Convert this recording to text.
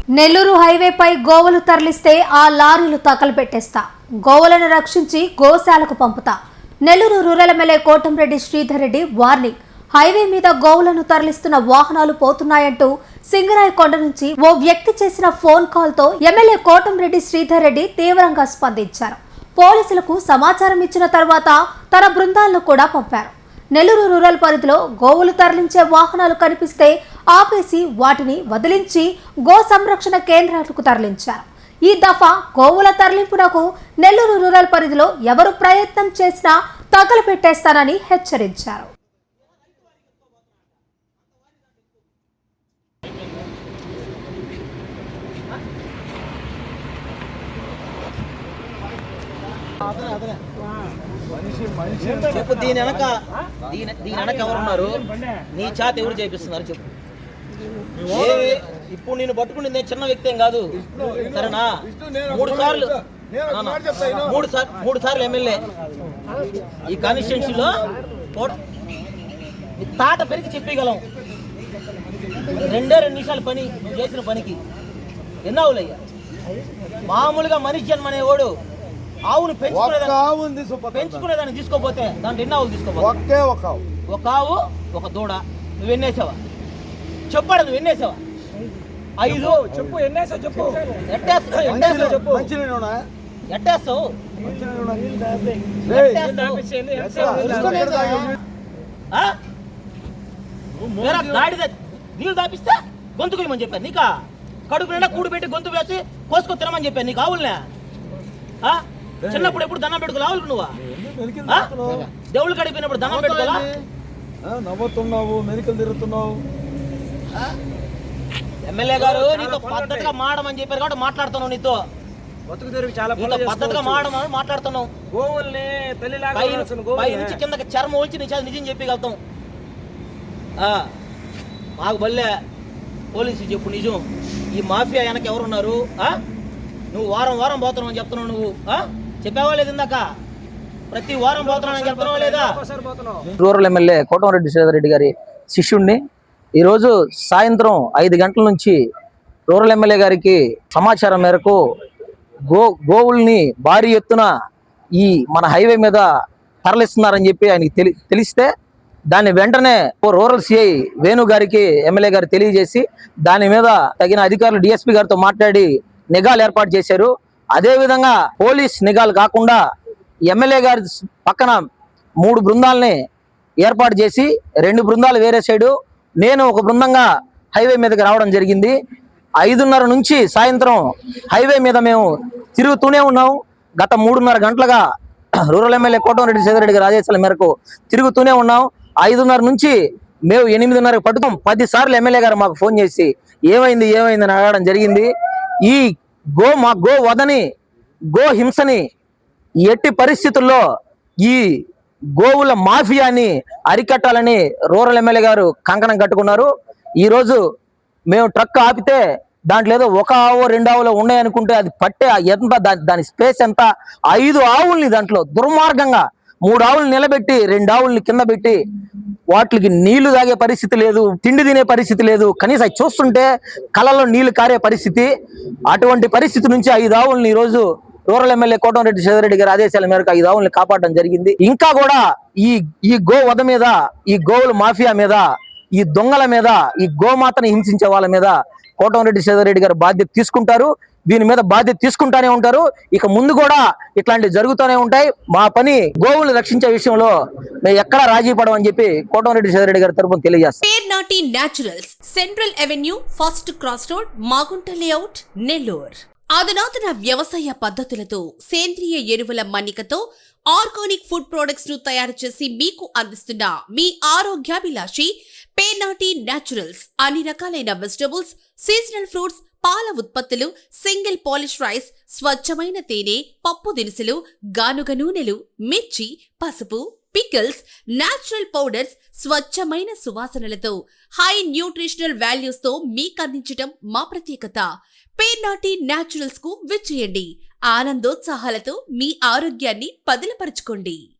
నెల్లూరు హైవేపై గోవులు తరలిస్తే ఆ లారీలు తగలబెట్టేస్తా, గోవులను రక్షించి గోశాలకు పంపుతా. Nellore rural MLA Kotamreddy Sridhar Reddy warning. Highway మీద గోవులను తరలిస్తున్న వాహనాలు పోతున్నాయంటూ సింగరాయకొండ నుంచి ఓ వ్యక్తి చేసిన ఫోన్ కాల్ తో ఎమ్మెల్యే కోటంరెడ్డి శ్రీధర్ రెడ్డి తీవ్రంగా స్పందించారు. పోలీసులకు సమాచారం ఇచ్చిన తర్వాత తన బృందాలను కూడా పంపారు. నెల్లూరు రూరల్ పరిధిలో గోవులు తరలించే వాహనాలు కనిపిస్తే ఆపేసి వాటిని వదిలించి గో సంరక్షణ కేంద్రాలకు తరలించారు. ఈ దఫా గోవుల తరలింపునకు నెల్లూరు రూరల్ పరిధిలో ఎవరు ప్రయత్నం చేసినా తగలబెట్టేస్తానని హెచ్చరించారు. చెప్పు, దీని వెనక ఎవరున్నారు? నీ చేత ఎవరు చేపిస్తున్నారు చెప్పు. ఇప్పుడు నేను పట్టుకుని చిన్న వ్యక్తి ఏం కాదు, సరేనా? మూడు సార్లు ఎమ్మెల్యే ఈ కాన్స్టిట్యున్సీలో తాట పెరిగి చెప్పగలం. 2 నిమిషాల పని నువ్వు చేసిన పనికి ఎన్నావులయ్యా? మామూలుగా మనిషి జన్మ అనేవాడు ఆవును పెంచుకునేదాన్ని తీసుకోపోతే దాంట్లో ఎన్ని ఆవులు తీసుకోపోతే? ఒక ఆవు ఒక దూడ. నువ్వు ఎన్నేసావా? చెప్పాడు, నువ్వు ఎన్నేసావా? 5. చెప్పు, ఎన్నేసావు చెప్పు. ఎట్టేస్తావు? నీళ్ళు దాపిస్తే గొంతు కొయ్యమని చెప్పాను నీకా? కడుపు నిండా కూడు పెట్టి గొంతు వేసి కోసుకొని తినమని చెప్పాను నీకు ఆవులనే? చిన్నప్పుడు ఎప్పుడు దండం పెట్టుకోవాలి ఆవులకు? నువ్వా దేవుళ్ళు కడిపోయినప్పుడు దండం పెట్టుకోవాలా? నవ్వుతున్నావు, మెరికలు తిరుగుతున్నావు. ఎమ్మెల్యే గారు నీతో పద్ధతిగా మాడమని చెప్పారు కాబట్టి మాట్లాడుతున్నావు. నీతో పద్ధతిగా మాట్లాడుతున్నావు. పై నుంచి కిందకి చర్మం వచ్చి నీ చేత నిజం చెప్పగలుగుతాం. మాకు బల్లే పోలీసు చెప్పు నిజం. ఈ మాఫియా వెనక ఎవరున్నారు? నువ్వు వారం పోతున్నావు అని చెప్తున్నావు. నువ్వు చెప్పావా లేదు? ఇందాక ప్రతి వారం పోతున్నావు చెప్తున్నావా లేదా? రూరల్ ఎమ్మెల్యే కోటంరెడ్డి శ్రీధర్ రెడ్డి గారి శిష్యుణ్ణి ఈరోజు సాయంత్రం 5 గంటల నుంచి రూరల్ ఎమ్మెల్యే గారికి సమాచారం మేరకు గోవుల్ని భారీ ఎత్తున ఈ మన హైవే మీద తరలిస్తున్నారని చెప్పి ఆయనకి తెలిస్తే దాన్ని వెంటనే రూరల్ సిఐ వేణు గారికి ఎమ్మెల్యే గారు తెలియజేసి దాని మీద తగిన అధికారులు డిఎస్పీ గారితో మాట్లాడి నిఘాలు ఏర్పాటు చేశారు. అదేవిధంగా పోలీస్ నిఘాలు కాకుండా ఎమ్మెల్యే గారి పక్కన 3 బృందాలని ఏర్పాటు చేసి 2 బృందాలు వేరే సైడు, నేను ఒక బృందంగా హైవే మీదకి రావడం జరిగింది. 5:30 నుంచి సాయంత్రం హైవే మీద మేము తిరుగుతూనే ఉన్నాం. గత 3:30 గంటలుగా రూరల్ ఎమ్మెల్యే కోటంరెడ్డి శ్రీధర్ రెడ్డి గారి ఆదేశాల మేరకు తిరుగుతూనే ఉన్నాం. 5:30 నుంచి మేము 8:30 పట్టుకోం. 10 సార్లు ఎమ్మెల్యే గారు మాకు ఫోన్ చేసి ఏమైంది అని అడగడం జరిగింది. ఈ గో వదని, గో హింసని ఎట్టి పరిస్థితుల్లో ఈ గోవుల మాఫియాని అరికట్టాలని రూరల్ ఎమ్మెల్యే గారు కంకణం కట్టుకున్నారు. ఈరోజు మేము ట్రక్ ఆపితే దాంట్లో ఏదో 1 ఆవు 2 ఆవులు ఉన్నాయనుకుంటే అది పట్టే ఎంత, దాని స్పేస్ ఎంత? 5 ఆవుల్ని దాంట్లో దుర్మార్గంగా 3 ఆవులు నిలబెట్టి 2 ఆవుల్ని కింద పెట్టి వాటికి నీళ్లు తాగే పరిస్థితి లేదు, తిండి తినే పరిస్థితి లేదు. కనీసం అవి చూస్తుంటే కళ్ళలో నీళ్లు కారే పరిస్థితి. అటువంటి పరిస్థితి నుంచి 5 ఆవుల్ని ఈరోజు రూరల్ ఎమ్మెల్యే కోటంరెడ్డి శ్రీధర్ రెడ్డి గారి ఆదేశాల మేరకు 5 ఆవుల్ని కాపాడడం జరిగింది. ఇంకా కూడా ఈ గో వధ మీద, ఈ గోవుల మాఫియా మీద, ఈ దొంగల మీద, ఈ గోమాతని హింసించే వాళ్ళ మీద కోటంరెడ్డి శ్రీధర్ రెడ్డి గారు బాధ్యత తీసుకుంటారు. దీని మీద బాధ్యత తీసుకుంటానే ఉంటారు. ఇక ముందు కూడా ఇట్లాంటివి జరుగుతూనే ఉంటాయి. మా పని గోవులు రక్షించే విషయంలో మేము ఎక్కడా రాజీ పడమని చెప్పి కోటంరెడ్డి శ్రీధర్ రెడ్డి గారి తరపున తెలియజేస్తాం. Pernati naturals, central avenue, first cross road, Magunta layout, Nellore. అధునాతన వ్యవసాయ పద్ధతులతో, సేంద్రియ ఎరువుల మన్నికతో ఆర్గానిక్ ఫుడ్ ప్రొడక్ట్స్ ను తయారు చేసి మీకు అందిస్తున్న మీ ఆరోగ్యాభిలాషి పేర్నాటి న్యాచురల్స్. అన్ని రకాలైన వెజిటబుల్స్, సీజనల్ ఫ్రూట్స్, పాల ఉత్పత్తులు, సింగిల్ పాలిష్ రైస్, స్వచ్ఛమైన తేనె, పప్పు దినుసులు, గానుగ నూనెలు, మిర్చి, పసుపు, పికిల్స్, నేచురల్ పౌడర్స్, స్వచ్ఛమైన సువాసనలతో హై న్యూట్రిషనల్ వాల్యూస్ తో మీకందించటం మా ప్రత్యేకత. పేర్నాటి న్యాచురల్స్ కు విచ్చేయండి. ఆనందోత్సాహాలతో మీ ఆరోగ్యాన్ని పదిలపరచుకోండి.